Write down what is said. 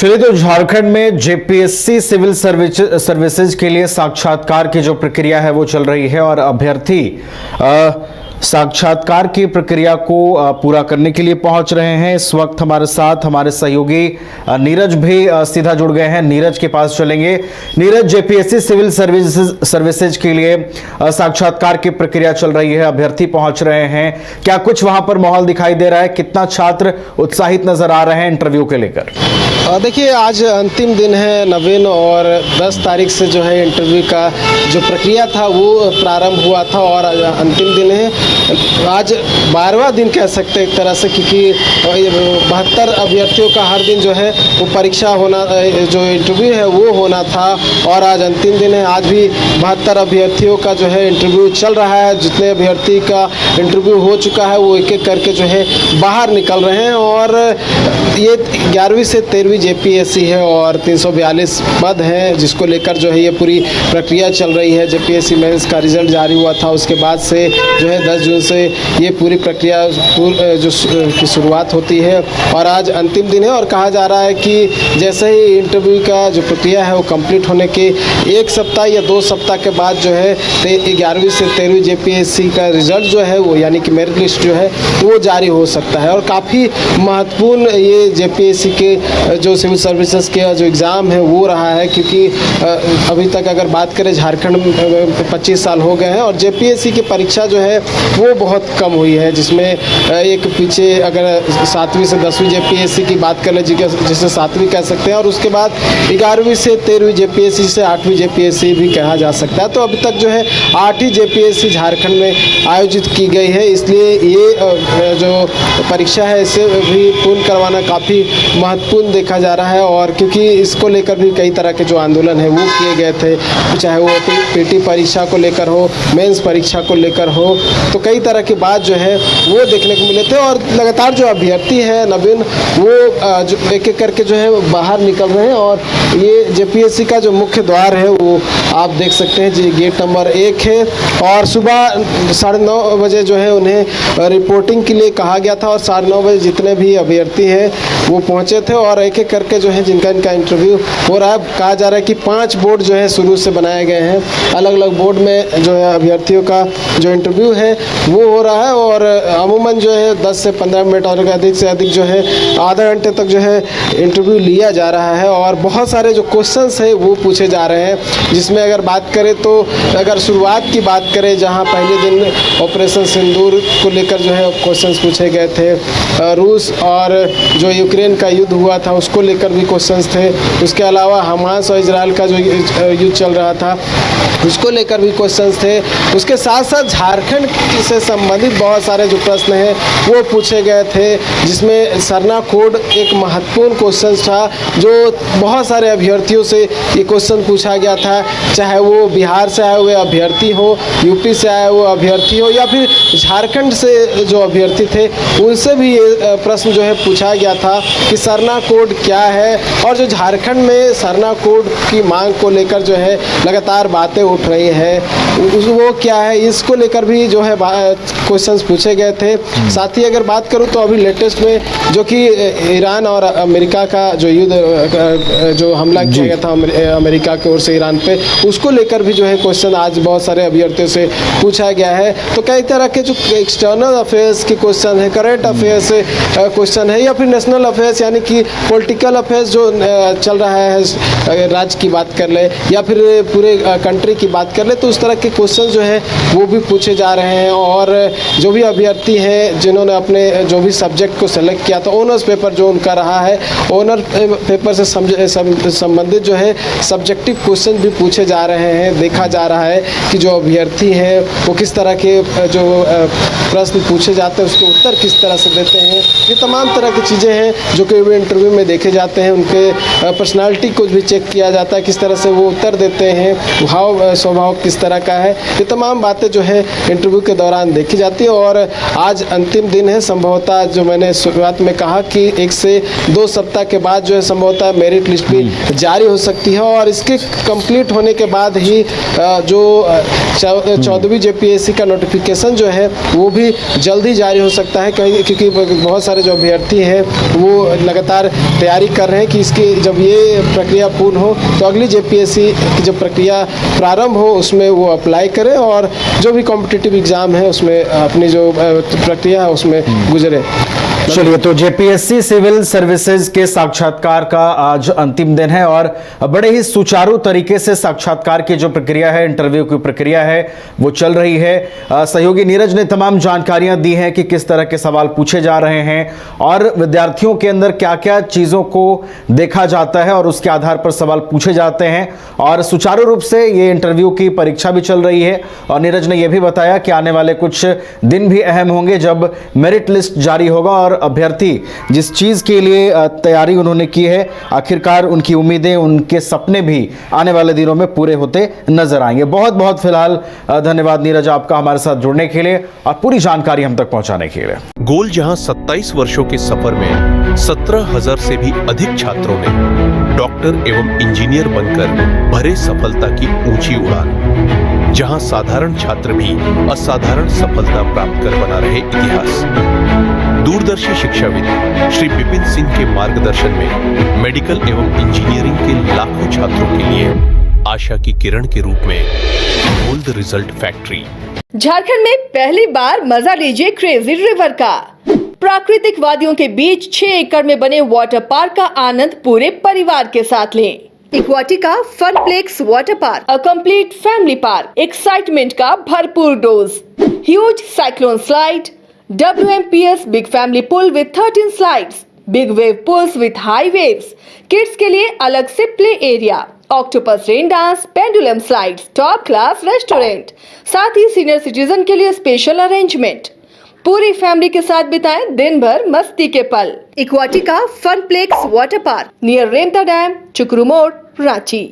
चलिए, तो झारखंड में जेपीएससी सिविल सर्विसेज के लिए साक्षात्कार की जो प्रक्रिया है वो चल रही है और अभ्यर्थी साक्षात्कार की प्रक्रिया को पूरा करने के लिए पहुंच रहे हैं। इस वक्त हमारे साथ हमारे सहयोगी नीरज भी सीधा जुड़ गए हैं। नीरज के पास चलेंगे। नीरज, जेपीएससी सिविल सर्विसेज के लिए साक्षात्कार की प्रक्रिया चल रही है, अभ्यर्थी पहुंच रहे हैं, क्या कुछ वहां पर माहौल दिखाई दे रहा है? कितना छात्र उत्साहित नजर आ रहे हैं इंटरव्यू के लेकर? देखिए, आज अंतिम दिन है नवीन, और 10 तारीख से जो है इंटरव्यू का जो प्रक्रिया था वो प्रारंभ हुआ था और अंतिम दिन है। आज 12वां दिन कह सकते हैं एक तरह से, क्योंकि 72 अभ्यर्थियों का हर दिन जो है वो परीक्षा होना, जो इंटरव्यू है वो होना था, और आज अंतिम दिन है। आज भी 72 अभ्यर्थियों का जो है इंटरव्यू चल रहा है। जितने अभ्यर्थी का इंटरव्यू हो चुका है वो एक एक करके जो है बाहर निकल रहे हैं, और ये 11वीं से 13वीं जेपीएससी है और 342 पद हैं, जिसको लेकर जो है ये पूरी प्रक्रिया चल रही है। जेपीएससी मेंस का रिजल्ट जारी हुआ था, उसके बाद से जो है 10 जून से ये पूरी प्रक्रिया की शुरुआत होती है और आज अंतिम दिन है। और कहा जा रहा है कि जैसे ही इंटरव्यू का जो प्रक्रिया है वो कंप्लीट होने के 1 सप्ताह या 2 सप्ताह के बाद जो है 11वीं से 13वीं जेपीएससी का रिजल्ट जो है वो, यानी कि मेरिट लिस्ट जो है वो जारी हो सकता है। और काफ़ी महत्वपूर्ण ये जेपीएससी के जो सिविल सर्विसेज के जो एग्ज़ाम है वो रहा है, क्योंकि अभी तक अगर बात करें झारखंड में 25 साल हो गए हैं और जेपीएससी की परीक्षा जो है वो बहुत कम हुई है, जिसमें एक पीछे अगर 7वीं से 10वीं जेपीएससी की बात कर ले, जिसे 7वीं कह सकते हैं, और उसके बाद 11वीं से 13वीं जेपीएससी से 8वीं जेपीएससी भी कहा जा सकता है। तो अभी तक जो है 8 ही जेपीएससी झारखंड में आयोजित की गई है, इसलिए ये जो परीक्षा है इसे भी पूर्ण करवाना काफ़ी महत्वपूर्ण देखा जा रहा है। और क्योंकि इसको लेकर भी कई तरह के जो आंदोलन है वो किए गए थे, चाहे वो पीटी परीक्षा को लेकर हो, मेंस परीक्षा को लेकर हो, तो कई तरह की बात जो है वो देखने को मिले थे। और लगातार जो अभ्यर्थी है नवीन, वो जो एक एक करके जो है बाहर निकल रहे हैं। और ये जेपीएससी का जो मुख्य द्वार है वो आप देख सकते हैं जी, गेट नंबर 1 है, और सुबह 9:30 बजे जो है उन्हें रिपोर्टिंग के लिए कहा गया था और 9:30 बजे जितने भी अभ्यर्थी हैं वो पहुंचे थे और एक एक करके जो है जिनका इनका इंटरव्यू हो रहा है। कहा जा रहा है कि 5 बोर्ड जो है शुरू से बनाए गए हैं, अलग अलग बोर्ड में जो है अभ्यर्थियों का जो इंटरव्यू है वो हो रहा है। और अमूमन जो है 10 से 15 मिनट और अधिक से अधिक जो है आधा घंटे तक जो है इंटरव्यू लिया जा रहा है और बहुत सारे जो क्वेश्चंस है वो पूछे जा रहे हैं। जिसमें अगर बात करें तो अगर शुरुआत की बात करें, जहां पहले दिन ऑपरेशन सिंदूर को लेकर जो है क्वेश्चंस पूछे गए थे, रूस और जो यूक्रेन का युद्ध हुआ था उसको लेकर भी क्वेश्चंस थे, उसके अलावा हमास और इजराइल का जो युद्ध चल रहा था उसको लेकर भी क्वेश्चंस थे, उसके साथ साथ झारखंड से संबंधित बहुत सारे जो प्रश्न हैं वो पूछे गए थे, जिसमें सरना कोड एक महत्वपूर्ण क्वेश्चन था जो बहुत सारे अभ्यर्थियों से ये क्वेश्चन पूछा गया था, चाहे वो बिहार से आए हुए अभ्यर्थी हो, यूपी से आए हुए अभ्यर्थी हो, या फिर झारखंड से जो अभ्यर्थी थे उनसे भी ये प्रश्न जो है पूछा गया था कि सरना कोड क्या है। और जो झारखंड में सरना कोड की मांग को लेकर जो है लगातार बातें उठ रही है, वो क्या है, इसको लेकर भी जो है क्वेश्चंस पूछे गए थे। साथ ही अगर बात करूं तो अभी लेटेस्ट में जो कि ईरान और अमेरिका का जो युद्ध, जो हमला किया गया था अमेरिका की ओर से ईरान पे, उसको लेकर भी जो है क्वेश्चन आज बहुत सारे अभ्यर्थियों से पूछा गया है। तो कई तरह के जो एक्सटर्नल अफेयर्स के क्वेश्चन है, करेंट अफेयर्स से क्वेश्चन है, या फिर नेशनल अफेयर्स यानी कि पॉलिटिकल अफेयर्स जो चल रहा है, राज्य की बात कर ले या फिर पूरे कंट्री की बात कर ले, तो उस तरह के क्वेश्चन जो है वो भी पूछे जा रहे हैं। और जो भी अभ्यर्थी हैं जिन्होंने अपने जो भी सब्जेक्ट को सेलेक्ट किया था, ऑनर्स पेपर जो उनका रहा है, ऑनर पेपर से संबंधित जो है सब्जेक्टिव क्वेश्चन भी पूछे जा रहे हैं। देखा जा रहा है कि जो अभ्यर्थी हैं वो किस तरह के जो प्रश्न पूछे जाते हैं उसके उत्तर किस तरह से देते हैं। ये तमाम तरह की चीज़ें हैं जो कि इंटरव्यू में देखे जाते हैं। उनके पर्सनालिटी को भी चेक किया जाता है, किस तरह से वो उत्तर देते हैं, भाव स्वभाव किस तरह का है, ये तमाम बातें जो है इंटरव्यू के दौरान देखी जाती है। और आज अंतिम दिन है, संभवतः जो मैंने शुरुआत में कहा कि 1 से 2 सप्ताह के बाद जो है संभवतः मेरिट लिस्ट भी जारी हो सकती है और इसके कंप्लीट होने के बाद ही जो 14वीं जेपीएससी का नोटिफिकेशन जो है वो भी जल्दी जारी हो सकता है, क्योंकि बहुत सारे सारे जो अभ्यर्थी हैं वो लगातार तैयारी कर रहे हैं कि इसकी जब ये प्रक्रिया पूर्ण हो तो अगली जेपीएससी की जब प्रक्रिया प्रारंभ हो उसमें वो अप्लाई करें और जो भी कॉम्पिटिटिव एग्ज़ाम है उसमें अपनी जो प्रक्रिया है उसमें गुजरे। चलिए, तो जेपीएससी सिविल सर्विसेज के साक्षात्कार का आज अंतिम दिन है और बड़े ही सुचारू तरीके से साक्षात्कार की जो प्रक्रिया है, इंटरव्यू की प्रक्रिया है, वो चल रही है। सहयोगी नीरज ने तमाम जानकारियां दी हैं कि किस तरह के सवाल पूछे जा रहे हैं और विद्यार्थियों के अंदर क्या क्या चीज़ों को देखा जाता है और उसके आधार पर सवाल पूछे जाते हैं और सुचारू रूप से ये इंटरव्यू की परीक्षा भी चल रही है। और नीरज ने यह भी बताया कि आने वाले कुछ दिन भी अहम होंगे जब मेरिट लिस्ट जारी होगा और अभ्यर्थी जिस चीज के लिए तैयारी उन्होंने की है, आखिरकार उनकी उम्मीदें, उनके सपने भी आने वाले दिनों में पूरे होते नजर आएंगे। बहुत बहुत फिलहाल धन्यवाद नीरज आपका हमारे साथ जुड़ने के लिए और पूरी जानकारी हम तक पहुंचाने के लिए। गोल जहां 27 वर्षों के सफर में 17,000 से भी अधिक छात्रों ने डॉक्टर एवं इंजीनियर बनकर भरे सफलता की ऊंची उड़ान, जहां साधारण छात्र भी असाधारण सफलता प्राप्त कर बना रहे इतिहास। दूरदर्शी शिक्षाविद श्री विपिन सिंह के मार्गदर्शन में मेडिकल एवं इंजीनियरिंग के लाखों छात्रों के लिए आशा की किरण के रूप में गोल्ड रिजल्ट फैक्ट्री। झारखंड में पहली बार मजा लीजिए क्रेजी रिवर का। प्राकृतिक वादियों के बीच 6 एकड़ में बने वाटर पार्क का आनंद पूरे परिवार के साथ लें। Equatica Funplex water park, a complete family park, excitement का भरपूर dose, huge cyclone slide, WMPS big family pool with 13 slides, big wave pools with high waves, kids के लिए अलग से play area, octopus rain dance, pendulum slides, top class restaurant, साथ ही senior citizen के लिए स्पेशल अरेंजमेंट। पूरी family के साथ बिताएं दिन भर मस्ती के पल। इक्वाटिका Funplex water park near Remta dam, चुकरू मोड़, रांची।